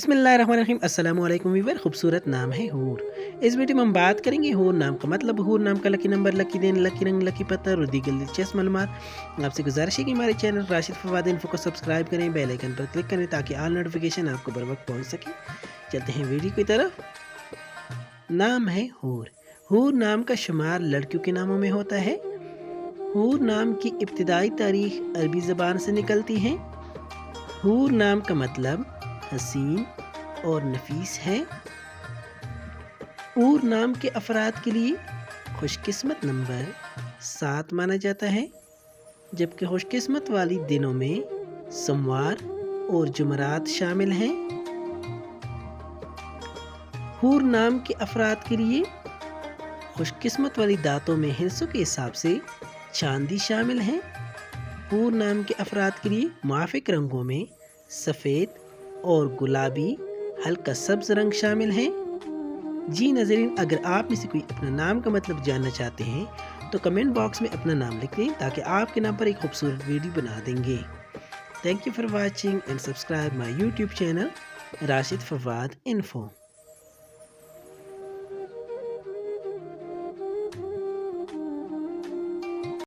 बिस्मिल्लाहिर्रहमानिर्रहीम। अस्सलाम वालेकुम व्यूअर। खूबसूरत नाम है हूर। इस वीडियो में हम बात करेंगे हूर नाम का मतलब, हूर नाम का लकी नंबर, लकी दिन, लकी रंग, लकी पत्ता और दीगर दिलचस्प मालूमात। आपसे गुजारिश है कि हमारे चैनल राशिद फवाद इन्फो को सब्सक्राइब करें, बेल आइकन पर क्लिक करें ताकि ऑल नोटिफिकेशन आपको बर वक्त पहुँच सके। चलते हैं वीडियो की तरफ। नाम है हूर। हूर नाम का शुमार लड़कियों के नामों में होता है। हूर नाम की इब्तिदाई तारीख अरबी ज़बान से निकलती है। हूर नाम का मतलब हसीन और नफीस है। हूर नाम के अफराद के लिए खुशकिस्मत नंबर 7 माना जाता है, जबकि खुशकिस्मत वाली दिनों में सोमवार और जुमरात शामिल हैं। हूर नाम के अफराद के लिए खुशकिस्मत वाली दांतों में हिस्सों के हिसाब से चांदी शामिल है। हूर नाम के अफराद के लिए मुआफिक रंगों में सफ़ेद और गुलाबी हल्का सब्ज रंग शामिल हैं। जी नाज़रीन, अगर आप में से कोई अपना नाम का मतलब जानना चाहते हैं तो कमेंट बॉक्स में अपना नाम लिख दें ताकि आपके नाम पर एक खूबसूरत वीडियो बना देंगे। Thank you for watching and subscribe my YouTube channel Rashid Fawad info.